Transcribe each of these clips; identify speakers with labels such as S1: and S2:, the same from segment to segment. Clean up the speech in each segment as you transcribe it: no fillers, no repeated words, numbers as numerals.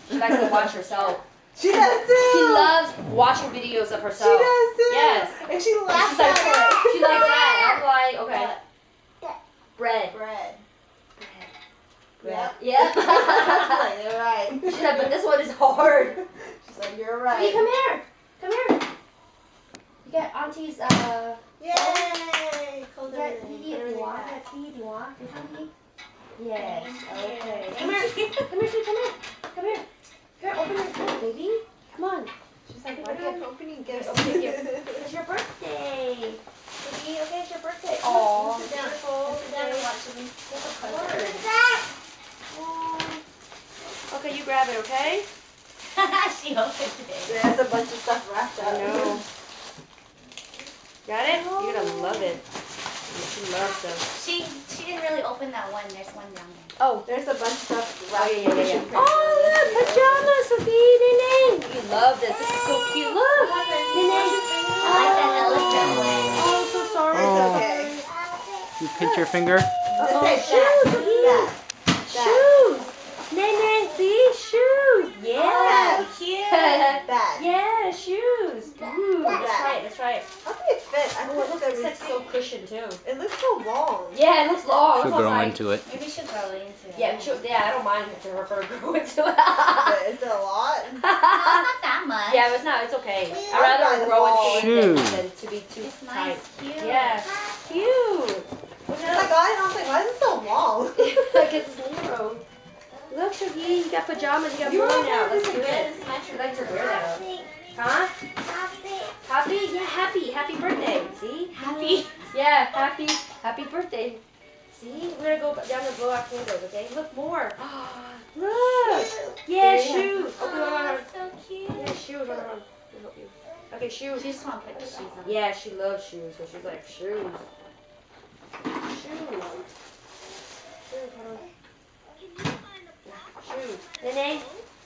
S1: She likes to watch herself.
S2: She does too.
S1: She loves watching videos of herself.
S2: She does too.
S1: Yes.
S2: And she laughs
S1: like,
S2: at it.
S1: She's like that. I'm like, okay. Bread.
S2: Bread.
S1: Bread.
S2: Yep.
S1: Yep.
S2: You're right.
S1: She's like, but this one is hard.
S2: She's like, you're right.
S1: Hey, come here. Come here. You got Auntie's,
S2: Yay! Cold
S1: you got Gigi if you want. Let's see, do you want? Gigi? Yes. Okay. Come here. Come here, sweet. Come here. Come here. Here, open your gift, baby. Come on.
S2: She's like, why keep opening gifts?
S1: Opening gifts. It's your birthday. Gigi, okay, it's your birthday. Aww.
S2: Sit down.
S1: Beautiful.
S2: Sit down and watch me.
S1: Okay, you grab it, okay?
S3: She opened it.
S2: There's a bunch of stuff wrapped up.
S1: I know. Got it? You're gonna love it. She loves them.
S3: She didn't really open that one. There's one down there.
S1: Oh,
S2: There's a bunch of stuff
S1: oh
S2: wrapped
S1: yeah.
S2: up.
S1: Oh, look, pajamas, Sophie, Nene. You love this. This is so cute. Look, Nene.
S3: I like that elephant one.
S1: Oh, I'm so sorry.
S2: It's
S4: Oh.
S2: okay.
S4: You pinch your finger?
S2: Just say
S1: shoes,
S2: that.
S1: Sophie. Shoes. Nene, see? Shoes. Yeah.
S3: Oh, cute.
S2: Bad.
S1: Yeah, shoes. Ooh, let's
S2: Bad.
S1: try it. Let's try it.
S2: I think it fits. I
S1: Oh, it
S2: think
S1: looks like so cushioned too.
S2: it looks so long.
S1: Yeah, it looks long.
S4: She'll
S1: That's
S4: grow
S1: why.
S4: into it.
S3: Maybe she'll grow into it.
S1: Yeah, I don't mind to her grow into it.
S2: But is it a lot?
S3: No, not that much.
S1: Yeah, it's not. It's okay.
S2: I'd
S1: I'd rather
S2: buy
S1: her
S2: the
S1: grow
S2: ball.
S1: into it
S4: Shoes.
S1: than to be too
S3: It's
S1: tight.
S3: nice. Cute.
S1: Yeah, cute. Look
S2: I got it and I was like, why is it so long?
S1: Like it's narrow. Look, Shuggy, you got pajamas. You got
S2: You
S1: more
S2: want
S1: now.
S2: this
S1: Let's do
S2: good.
S1: it. She likes to wear that. Huh? Happy? Yeah, happy. Happy birthday. See?
S3: Happy.
S1: Yeah, happy birthday. See? We're gonna go down and blow out candles, okay? Look more. Look. Yeah, shoes. Okay,
S3: Oh,
S1: hold on.
S3: so cute.
S1: Yeah, shoes. Hold on. Let me help you. Okay, shoes.
S3: She just want to put the shoes on.
S1: Yeah, she loves shoes, so she's like, shoes. Shoes. Shoes, hold on. Shoes. Nene,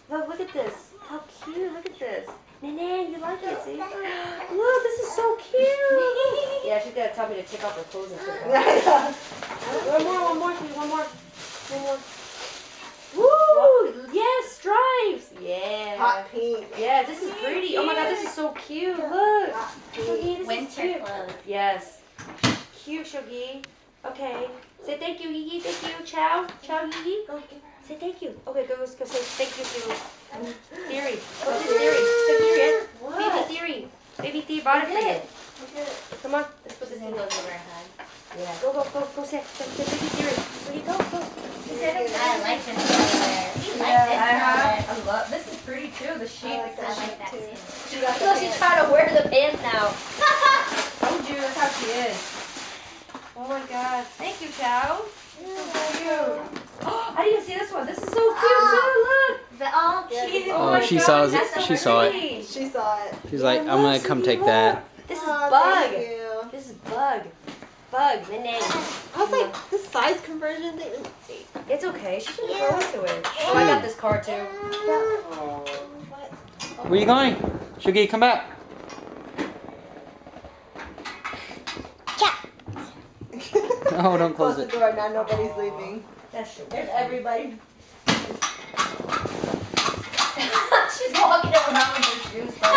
S1: look at this. How cute. Look at this. Nene, you like it, see? Look, this is so cute. Yeah, she's gonna tell me to take off her clothes and put it on. One more, please. One more. Woo! Yes, stripes. Yeah.
S2: Hot pink.
S1: Yeah, this is pretty. Oh my god, this is so cute. Look.
S2: Hot
S1: Shuggy,
S2: pink.
S1: this is
S3: Winter
S1: cute.
S3: clothes.
S1: Yes. Cute, Shuggy. Okay. Say thank you, Gigi. Thank you. Ciao. Ciao, Gigi. Go. Say thank you. Okay, go say thank you to Theory. Go to Theory. To Theory. Baby Theory. Baby Theory bought it for you. Come on. Let's put this
S3: She's
S1: in.
S3: gonna go give her a hug.
S1: Yeah. Go say Baby Theory. Where you go?
S3: I like this color. We like this color.
S1: I love. This is pretty too. The shape.
S2: I like
S3: I
S2: that
S3: like
S2: shape
S3: that
S2: too.
S3: too.
S2: She got the
S1: Look, she's
S2: pants.
S1: trying to wear the pants now. Told you, that's how she is. Oh my god. Thank you, Chow. So cute. Oh, I didn't even see this one. This is so cute too. Look.
S3: The all
S2: Yeah,
S3: cute.
S4: Oh,
S1: my
S4: she
S1: God,
S4: saw
S1: that's
S4: it.
S1: so
S4: She saw it.
S1: pretty.
S2: She saw it.
S4: She's like,
S1: Yeah,
S4: I'm
S1: look,
S4: gonna come
S1: Suki,
S4: take
S1: look.
S4: that.
S1: This is
S2: Oh,
S1: Bug.
S2: thank you.
S1: This is Bug. Bug, the name.
S2: I was like, this size conversion thing.
S1: It's okay. She's gonna grow into it. Oh, I got this card too.
S2: Oh, what?
S4: Where you going? Shuggy, come back. Oh, don't close
S2: Close
S4: it.
S2: the door. Now nobody's leaving.
S1: That's true.
S2: There's everybody.
S3: She's walking around with her shoes on.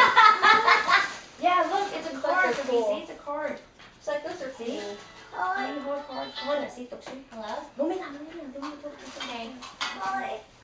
S1: Yeah, look, it's a
S2: Looks like
S1: card.
S2: they're
S1: So
S2: cool.
S1: see, it's a card. It's like this, or see? Can you hold card? Hold on, see,
S3: Hello?
S1: No, mira, no, mira, no, no, no, no.
S3: Okay.